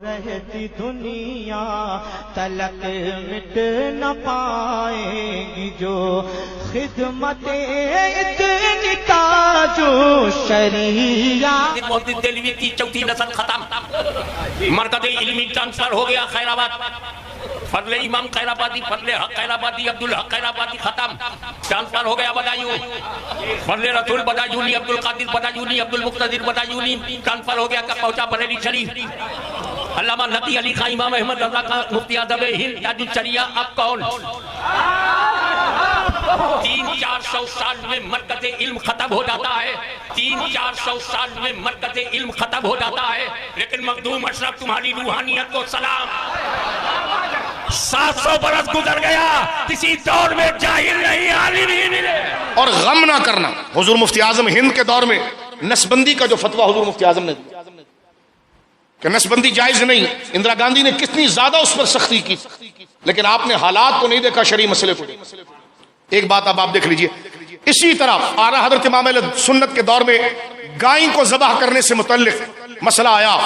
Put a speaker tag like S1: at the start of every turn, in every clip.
S1: رہتی دنیا تلک مٹ نہ پائے گی جو خدمت اتنی تاج شریعت۔
S2: محمد دہلوی کی چوتھی نسل ختم، مرکز علمی ٹرانسفر ہو گیا خیر آباد، فضل امام خیر آبادی، فضل حق خیر آبادی، عبدالحق خیر آبادی ختم، ٹرانسفر ہو گیا بدایوں، فضل رسول بدایونی، عبدالقادر بدایونی، عبدالمقتدر بدایونی ٹرانسفر ہو گیا، کب پہنچا بریلی شریف۔ علامہ نقی علی خان امام احمد رضا کا مفتی اعظم ہند تاج الشریعہ اب کون؟ 300-400 سال میں مرکز علم ختم ہو جاتا ہے، 300-400 سال میں مرکز علم ختم ہو جاتا ہے، لیکن مخدوم اشرف تمہاری روحانیت کو سلام۔ 700 برس گزر گیا، کسی دور میں جاہل نہیں عالم ہی ملے۔
S3: اور غم نہ کرنا، حضور مفتی اعظم ہند کے دور میں نسبندی کا جو فتویٰ حضور مفتی اعظم نے دیا کہ نسبندی جائز نہیں، اندرا گاندھی نے کتنی زیادہ اس پر سختی کی، لیکن آپ نے حالات کو نہیں دیکھا، شرعی مسئلے کو۔ ایک بات اب آپ دیکھ لیجئے، اسی طرح آرا حضرت امام اہل سنت کے دور میں گائیں کو ذبح کرنے سے متعلق مسئلہ آیا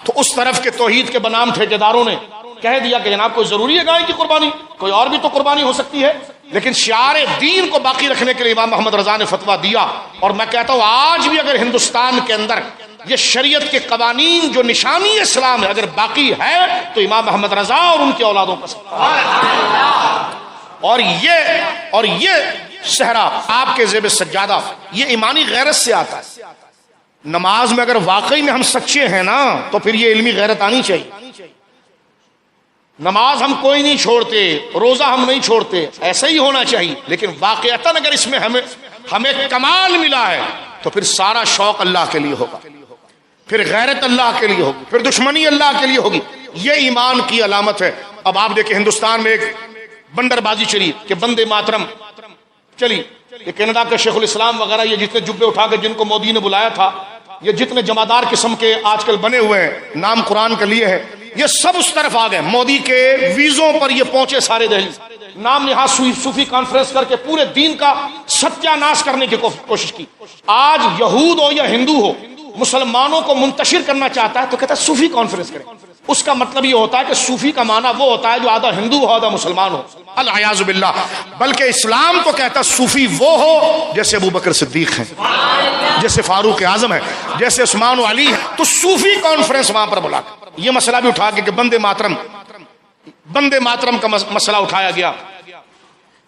S3: تو اس طرف کے توحید کے بنام ٹھیکیداروں نے کہہ دیا کہ جناب کوئی ضروری ہے گائے کی قربانی، کوئی اور بھی تو قربانی ہو سکتی ہے، لیکن شعار دین کو باقی رکھنے کے لیے امام محمد رضا نے فتویٰ دیا۔ اور میں کہتا ہوں آج بھی اگر ہندوستان کے اندر یہ شریعت کے قوانین جو نشانی اسلام ہے اگر باقی ہے تو امام محمد رضا اور ان کی اولادوں کا اور یہ صحرا آپ کے زیب سجادہ یہ ایمانی غیرت سے آتا ہے۔ نماز میں اگر واقعی میں ہم سچے ہیں نا تو پھر یہ علمی غیرت آنی چاہیے۔ نماز ہم کوئی نہیں چھوڑتے، روزہ ہم نہیں چھوڑتے، ایسا ہی ہونا چاہیے، لیکن واقعتاً اگر اس میں ہمیں کمال ملا ہے تو پھر سارا شوق اللہ کے لیے ہوگا، پھر غیرت اللہ کے لیے ہوگی، پھر دشمنی اللہ کے لیے ہوگی۔ یہ ایمان کی علامت ہے۔ اب آپ دیکھیں ہندوستان میں ایک بندر بازی چلی کہ بندے ماترم چلی، یہ کینیڈا کے شیخ الاسلام وغیرہ یہ جتنے جبے اٹھا کے جن کو مودی نے بلایا تھا، یہ جتنے جمادار قسم کے آج کل بنے ہوئے ہیں، نام قرآن کے لیے ہے، یہ سب اس طرف آ گئے، مودی کے ویزوں پر یہ پہنچے سارے دہلی، نام نہاد صوفی کانفرنس کر کے پورے دین کا ستیہ ناش کرنے کی کوشش کی۔ آج یہود ہو یا ہندو ہو مسلمانوں کو منتشر کرنا چاہتا ہے تو کہتا ہے صوفی کانفرنس کریں۔ اس کا مطلب یہ ہوتا ہے کہ صوفی کا معنی وہ ہوتا ہے جو آدھا ہندو ہو آدھا مسلمان ہو، العیاذ باللہ۔ بلکہ اسلام تو کہتا ہے صوفی وہ ہو جیسے ابوبکر صدیق ہیں، جیسے فاروق اعظم ہے، جیسے عثمان و علی ہے، تو صوفی کانفرنس وہاں پر بلا کر یہ مسئلہ بھی اٹھا کے کہ بندے ماترم کا مسئلہ اٹھایا گیا،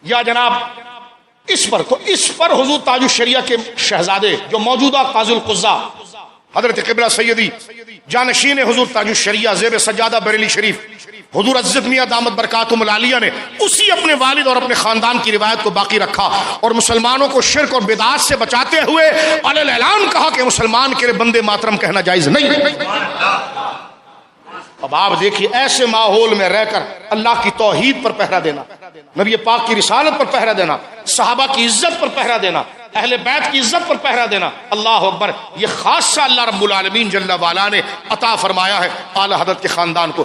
S3: یا جناب اس پر حضور تاج الشریعہ کے شہزادے جو موجودہ قاضی القضاء حضرت قبلہ سیدی جانشین حضور تاج الشریعہ زیب سجادہ بریلی شریف حضور عزت میاں دامت برکاتہم العالیہ نے اسی اپنے والد اور اپنے خاندان کی روایت کو باقی رکھا اور مسلمانوں کو شرک اور بدعات سے بچاتے ہوئے علیہ اعلان کہا کہ مسلمان کے لیے بندے ماترم کہنا جائز نہیں۔ اب آپ دیکھیے ایسے ماحول میں رہ کر اللہ کی توحید پر پہرا دینا، نبی پاک کی رسالت پر پہرا دینا، صحابہ کی عزت پر پہرا دینا، اہل بیت کی عزت پر پہرا دینا، اللہ اکبر، یہ خاصہ اللہ رب العالمین جل وعلا نے عطا فرمایا ہے اعلی حضرت کے خاندان کو۔